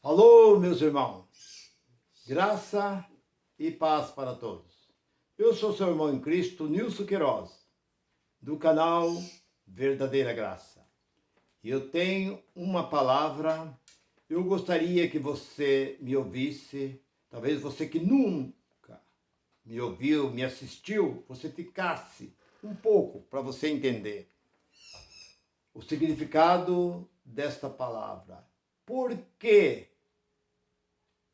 Alô, meus irmãos, graça e paz para todos. Eu sou seu irmão em Cristo, Nilson Queiroz, do canal Verdadeira Graça. E eu tenho uma palavra, eu gostaria que você me ouvisse, talvez você que nunca me ouviu, me assistiu, você ficasse um pouco para você entender o significado desta palavra. Por que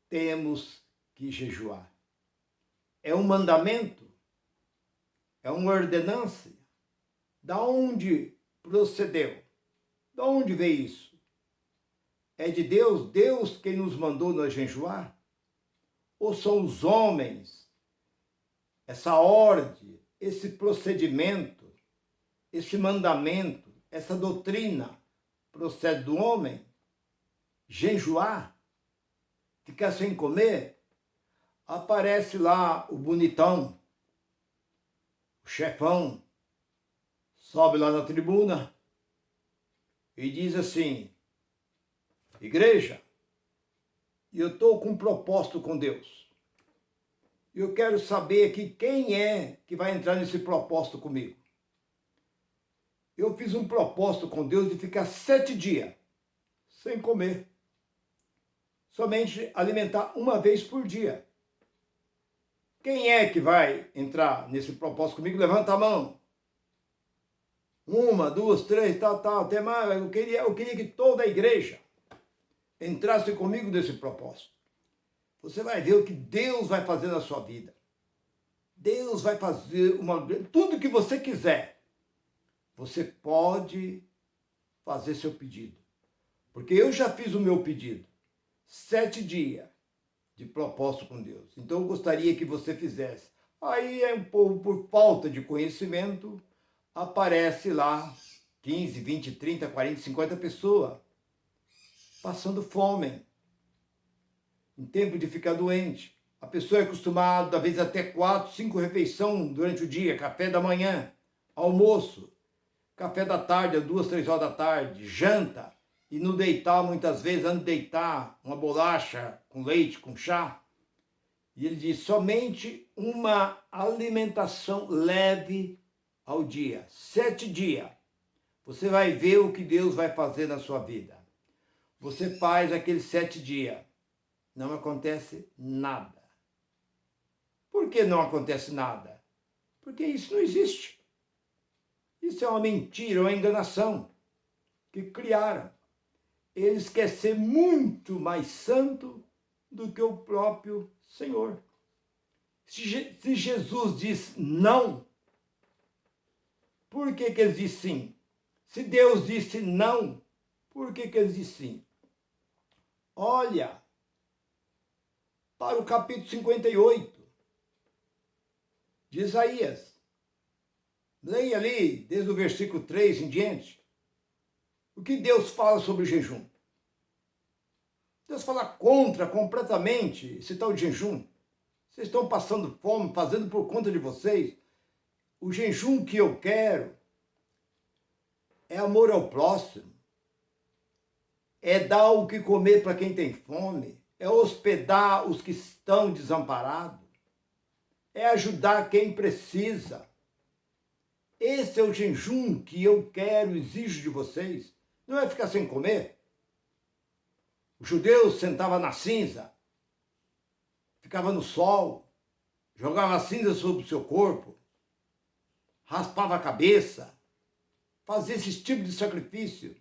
temos que jejuar? É um mandamento? É uma ordenança? Da onde procedeu? Da onde veio isso? É de Deus? Deus quem nos mandou nós jejuar? Ou são os homens? Essa ordem, esse procedimento, esse mandamento, essa doutrina procede do homem? Jejuar? Ficar sem comer? Aparece lá o bonitão, o chefão, sobe lá na tribuna e diz assim: igreja, eu estou com um propósito com Deus. Eu quero saber aqui quem é que vai entrar nesse propósito comigo. Eu fiz um propósito com Deus de ficar 7 dias sem comer. Somente alimentar uma vez por dia. Quem é que vai entrar nesse propósito comigo? Levanta a mão. 1, 2, 3, tal, até mais. Eu queria que toda a igreja entrasse comigo nesse propósito. Você vai ver o que Deus vai fazer na sua vida. Deus vai fazer tudo que você quiser. Você pode fazer seu pedido. Porque eu já fiz o meu pedido. 7 dias de propósito com Deus. Então eu gostaria que você fizesse. Aí um povo, por falta de conhecimento, aparece lá 15, 20, 30, 40, 50 pessoas passando fome, em tempo de ficar doente. A pessoa é acostumada, às vezes, até 4, 5 refeições durante o dia, café da manhã, almoço, café da tarde, às 2, 3 horas da tarde, janta, e no deitar, muitas vezes, antes de deitar, uma bolacha com leite, com chá. E ele diz, somente uma alimentação leve ao dia. 7 dias. Você vai ver o que Deus vai fazer na sua vida. Você faz aqueles 7 dias. Não acontece nada. Por que não acontece nada? Porque isso não existe. Isso é uma mentira, uma enganação que criaram. Eles querem ser muito mais santo do que o próprio Senhor. Se Jesus diz não, por que eles dizem sim? Se Deus disse não, por que eles dizem sim? Olha para o capítulo 58 de Isaías. Leia ali, desde o versículo 3 em diante. O que Deus fala sobre o jejum? Deus fala contra completamente esse tal de jejum. Vocês estão passando fome, fazendo por conta de vocês. O jejum que eu quero é amor ao próximo. É dar o que comer para quem tem fome. É hospedar os que estão desamparados. É ajudar quem precisa. Esse é o jejum que eu quero, exijo de vocês. Não é ficar sem comer. O judeu sentava na cinza, ficava no sol, jogava cinza sobre o seu corpo, raspava a cabeça, fazia esse tipo de sacrifício.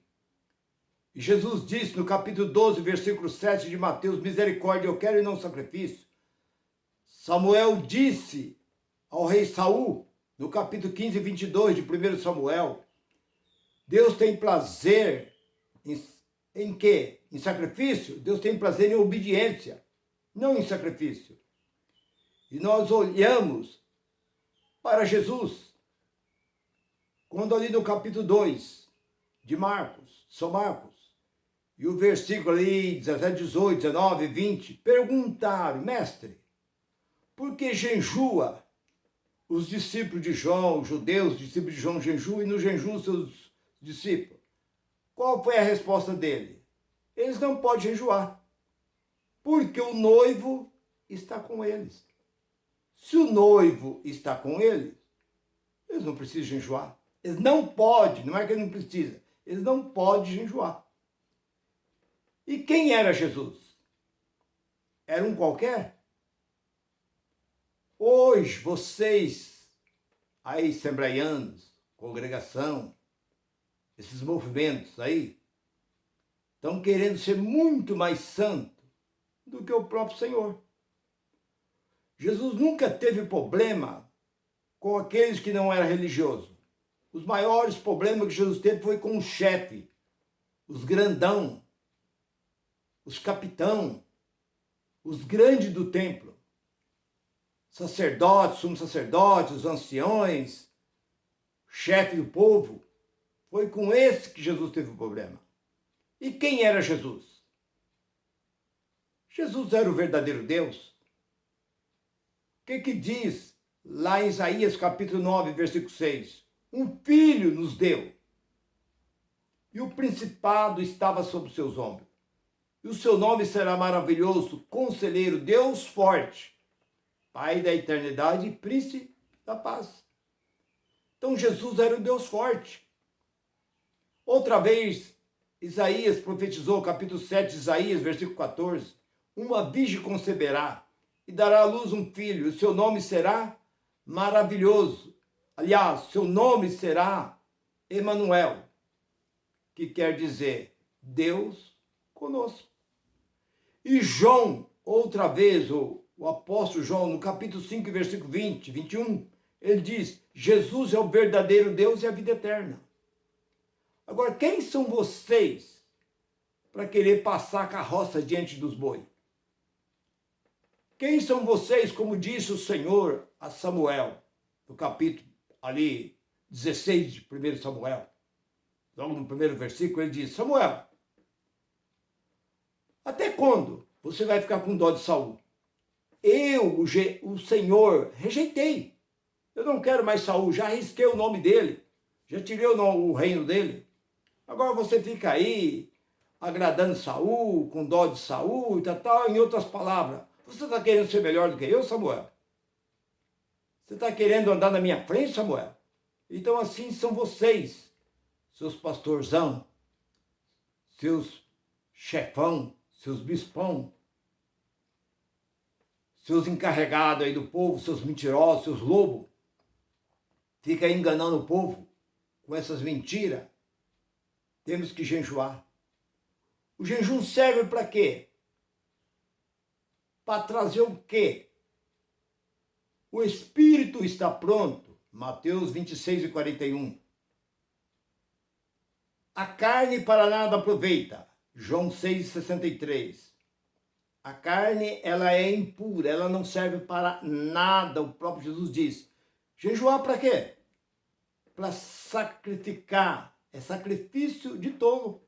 E Jesus disse no capítulo 12, versículo 7 de Mateus, misericórdia eu quero e não sacrifício. Samuel disse ao rei Saul, no capítulo 15, 22 de 1 Samuel, Deus tem prazer em quê? Em sacrifício? Deus tem prazer em obediência, não em sacrifício. E nós olhamos para Jesus, quando ali no capítulo 2 de Marcos, São Marcos, e o versículo ali 17, 18, 19, 20, perguntaram, mestre, por que jejua os discípulos de João, os judeus, os discípulos de João jejuam e no jejum seus discípulos? Qual foi a resposta dele? Eles não podem jejuar. Porque o noivo está com eles. Se o noivo está com eles, eles não precisam jejuar. Eles não podem, não é que ele não precisa, eles não podem jejuar. E quem era Jesus? Era um qualquer? Hoje, vocês, aí, assembleianos, congregação, esses movimentos aí, estão querendo ser muito mais santo do que o próprio Senhor. Jesus nunca teve problema com aqueles que não eram religiosos. Os maiores problemas que Jesus teve foi com o chefe, os grandão, os capitão, os grandes do templo, sacerdotes, sumos sacerdotes, os anciões, chefe do povo. Foi com esse que Jesus teve o problema. E quem era Jesus? Jesus era o verdadeiro Deus. O que diz lá em Isaías capítulo 9, versículo 6? Um filho nos deu, e o principado estava sobre os seus ombros. E o seu nome será maravilhoso, conselheiro, Deus forte, Pai da eternidade e príncipe da paz. Então Jesus era o Deus forte. Outra vez, Isaías profetizou, capítulo 7 de Isaías, versículo 14, uma virgem conceberá e dará à luz um filho, e o seu nome será maravilhoso. Aliás, seu nome será Emanuel, que quer dizer Deus conosco. E João, outra vez, o apóstolo João, no capítulo 5, versículo 20, 21, ele diz, Jesus é o verdadeiro Deus e a vida eterna. Agora, quem são vocês para querer passar a carroça diante dos bois? Quem são vocês, como disse o Senhor a Samuel, no capítulo ali 16 de 1 Samuel, logo no primeiro versículo, ele diz, Samuel, até quando você vai ficar com dó de Saul? Eu, o Senhor, rejeitei. Eu não quero mais Saul, já risquei o nome dele, já tirei o reino dele. Agora você fica aí, agradando Saul, com dó de Saul e tal. Em outras palavras, você está querendo ser melhor do que eu, Samuel? Você está querendo andar na minha frente, Samuel? Então assim são vocês, seus pastorzão, seus chefão, seus bispão, seus encarregados aí do povo, seus mentirosos, seus lobos. Fica aí enganando o povo com essas mentiras. Temos que jejuar. O jejum serve para quê? Para trazer o quê? O espírito está pronto. Mateus 26 e 41. A carne para nada aproveita. João 6 e 63. A carne, ela é impura, ela não serve para nada. O próprio Jesus diz. Jejuar para quê? Para sacrificar. É sacrifício de tolo.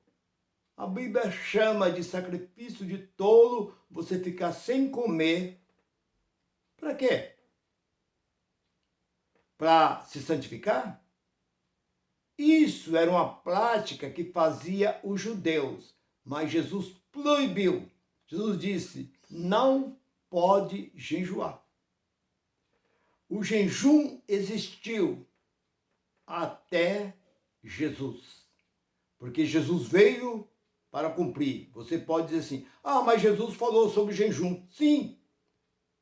A Bíblia chama de sacrifício de tolo você ficar sem comer. Para quê? Para se santificar? Isso era uma prática que fazia os judeus, mas Jesus proibiu. Jesus disse, não pode jejuar. O jejum existiu até Jesus, porque Jesus veio para cumprir. Você pode dizer assim, mas Jesus falou sobre jejum. Sim,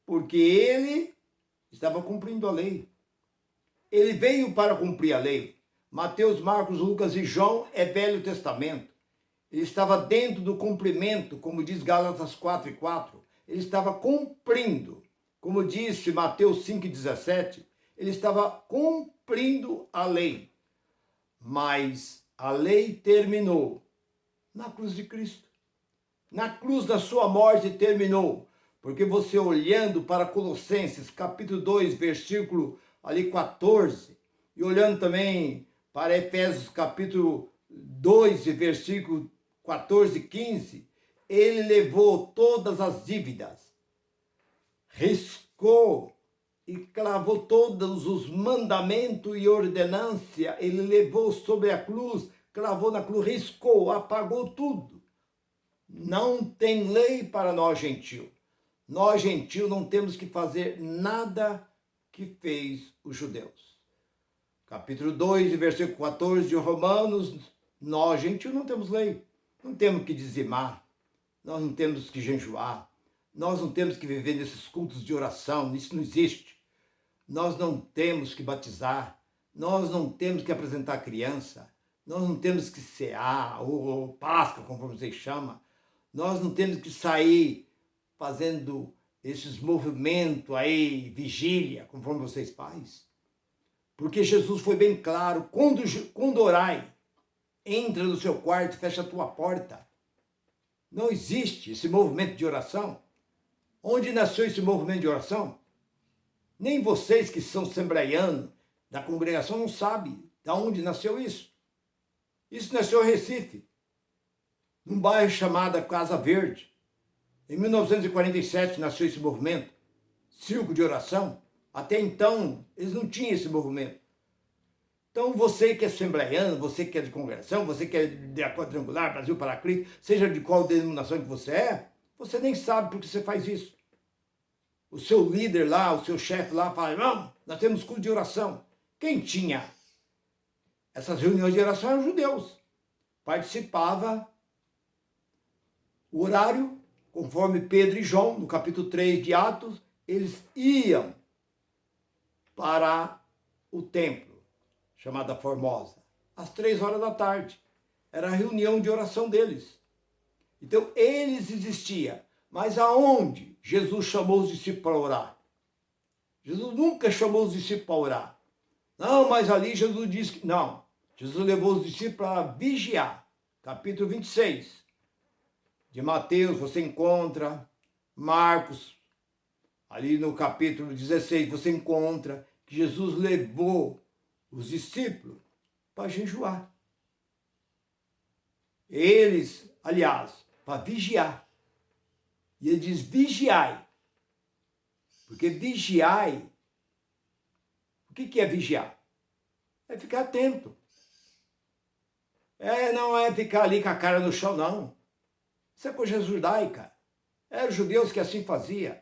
porque ele estava cumprindo a lei. Ele veio para cumprir a lei. Mateus, Marcos, Lucas e João é Velho Testamento. Ele estava dentro do cumprimento, como diz Gálatas 4 e 4. Ele estava cumprindo, como disse Mateus 5 e 17, ele estava cumprindo a lei. Mas a lei terminou na cruz de Cristo. Na cruz da sua morte terminou. Porque você olhando para Colossenses capítulo 2, versículo ali 14, e olhando também para Efésios capítulo 2, versículo 14 e 15, ele levou todas as dívidas, riscou e cravou todos os mandamentos e ordenância, ele levou sobre a cruz, cravou na cruz, riscou, apagou tudo. Não tem lei para nós, gentil. Nós, gentil, não temos que fazer nada que fez os judeus. Capítulo 2, versículo 14 de Romanos, nós, gentil, não temos lei. Não temos que dizimar, nós não temos que jejuar, nós não temos que viver nesses cultos de oração, isso não existe. Nós não temos que batizar, nós não temos que apresentar criança, nós não temos que cear, ou Páscoa, conforme vocês chamam. Nós não temos que sair fazendo esses movimentos aí, vigília, conforme vocês fazem. Porque Jesus foi bem claro, quando orai, entra no seu quarto, fecha a tua porta. Não existe esse movimento de oração. Onde nasceu esse movimento de oração? Nem vocês que são assembleianos da congregação não sabem de onde nasceu isso. Isso nasceu em Recife, num bairro chamado Casa Verde. Em 1947 nasceu esse movimento, Círculo de Oração. Até então, eles não tinham esse movimento. Então, você que é assembleiano, você que é de congregação, você que é de quadrangular, Brasil para Cristo, seja de qual denominação que você nem sabe por que você faz isso. O seu líder lá, o seu chefe lá fala, não, nós temos culto de oração. Quem tinha essas reuniões de oração eram os judeus. Participava o horário, conforme Pedro e João, no capítulo 3 de Atos, eles iam para o templo, chamada Formosa, às 3 horas da tarde. Era a reunião de oração deles. Então, eles existiam. Mas aonde Jesus chamou os discípulos para orar? Jesus nunca chamou os discípulos para orar. Não, mas ali Jesus disse que... Não, Jesus levou os discípulos para vigiar. Capítulo 26 de Mateus, você encontra Marcos, ali no capítulo 16, você encontra que Jesus levou os discípulos para jejuar. Eles, aliás, para vigiar. E ele diz, vigiai. Porque vigiai, o que é vigiar? É ficar atento. Não é ficar ali com a cara no chão, não. Isso é coisa judaica. Eram os judeus que assim faziam.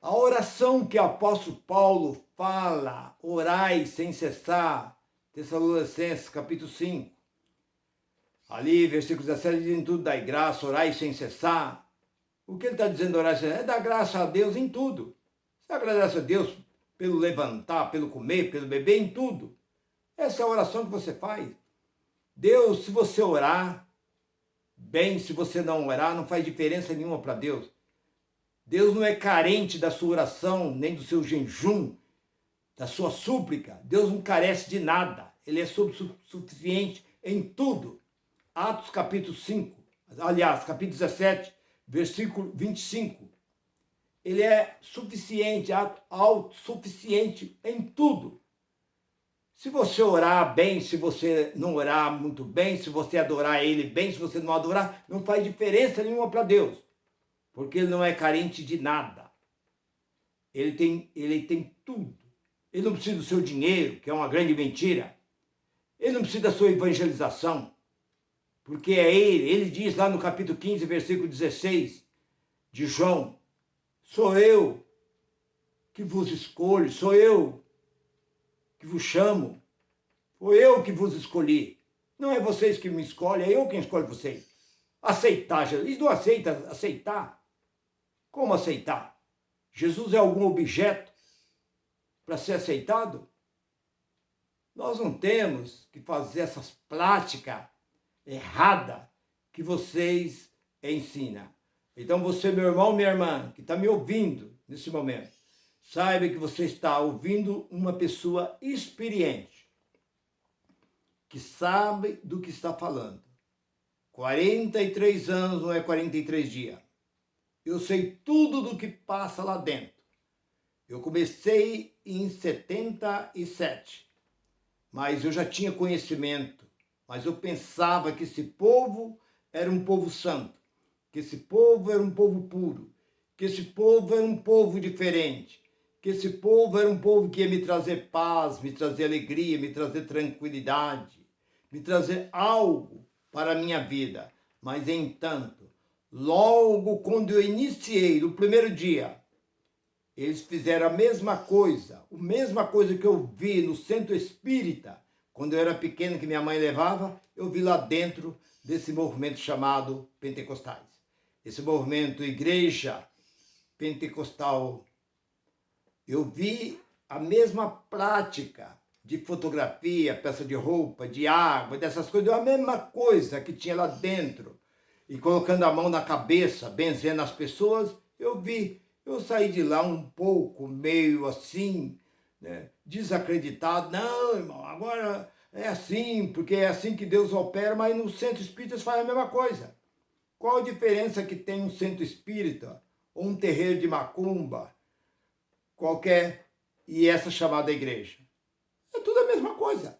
A oração que o apóstolo Paulo fala, orai sem cessar, Tessalonicenses, capítulo 5. Ali, versículo 17, diz, em tudo dai graça, orai sem cessar. O que ele está dizendo, orar sem cessar? É dar graça a Deus em tudo. Você agradece a Deus pelo levantar, pelo comer, pelo beber, em tudo. Essa é a oração que você faz. Deus, se você orar bem, se você não orar, não faz diferença nenhuma para Deus. Deus não é carente da sua oração, nem do seu jejum, da sua súplica. Deus não carece de nada. Ele é suficiente em tudo. Atos capítulo 5, aliás, capítulo 17, versículo 25. Ele é suficiente, autossuficiente em tudo. Se você orar bem, se você não orar muito bem, se você adorar Ele bem, se você não adorar, não faz diferença nenhuma para Deus. Porque Ele não é carente de nada. Ele tem tudo. Ele não precisa do seu dinheiro, que é uma grande mentira. Ele não precisa da sua evangelização. Porque é Ele diz lá no capítulo 15, versículo 16 de João, sou eu que vos escolho, sou eu que vos chamo, foi eu que vos escolhi. Não é vocês que me escolhem, é eu quem escolhe vocês. Aceitar, Jesus não aceita aceitar. Como aceitar? Jesus é algum objeto para ser aceitado? Nós não temos que fazer essas práticas erradas que vocês ensinam. Então você, meu irmão, minha irmã, que está me ouvindo nesse momento, saiba que você está ouvindo uma pessoa experiente, que sabe do que está falando. 43 anos não é 43 dias. Eu sei tudo do que passa lá dentro. Eu comecei em 77, mas eu já tinha conhecimento, mas eu pensava que esse povo era um povo santo, que esse povo era um povo puro, que esse povo era um povo diferente, que esse povo era um povo que ia me trazer paz, me trazer alegria, me trazer tranquilidade, me trazer algo para a minha vida. Mas, entanto, logo quando eu iniciei, no primeiro dia, eles fizeram a mesma coisa que eu vi no centro espírita, quando eu era pequeno, que minha mãe levava, eu vi lá dentro desse movimento chamado Pentecostais. Esse movimento Igreja Pentecostal, eu vi a mesma prática de fotografia, peça de roupa, de água, dessas coisas, a mesma coisa que tinha lá dentro. E colocando a mão na cabeça, benzendo as pessoas, eu vi. Eu saí de lá um pouco, meio assim, né, desacreditado. Não, irmão, agora é assim, porque é assim que Deus opera, mas no centro espírita faz a mesma coisa. Qual a diferença que tem um centro espírita, ou um terreiro de macumba, qualquer, e essa chamada igreja? É tudo a mesma coisa.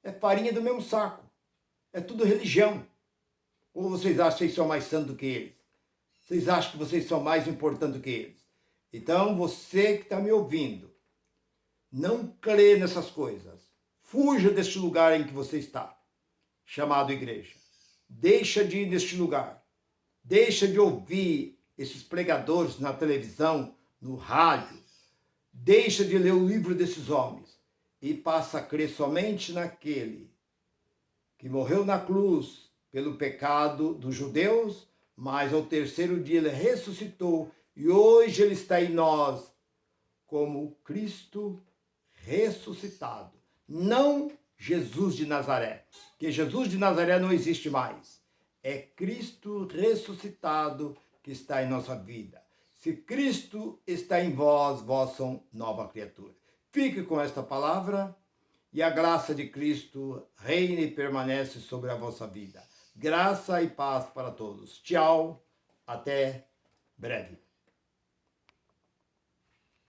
É farinha do mesmo saco. É tudo religião. Ou vocês acham que vocês são mais santos do que eles? Vocês acham que vocês são mais importantes do que eles? Então, você que está me ouvindo, não crê nessas coisas. Fuja deste lugar em que você está, chamado igreja. Deixa de ir neste lugar. Deixa de ouvir esses pregadores na televisão, no rádio. Deixa de ler o livro desses homens e passa a crer somente naquele que morreu na cruz pelo pecado dos judeus, mas ao terceiro dia ele ressuscitou e hoje ele está em nós como Cristo ressuscitado. Não Jesus de Nazaré, que Jesus de Nazaré não existe mais. É Cristo ressuscitado que está em nossa vida. Se Cristo está em vós, vós são nova criatura. Fique com esta palavra e a graça de Cristo reine e permanece sobre a vossa vida. Graça e paz para todos. Tchau, até breve.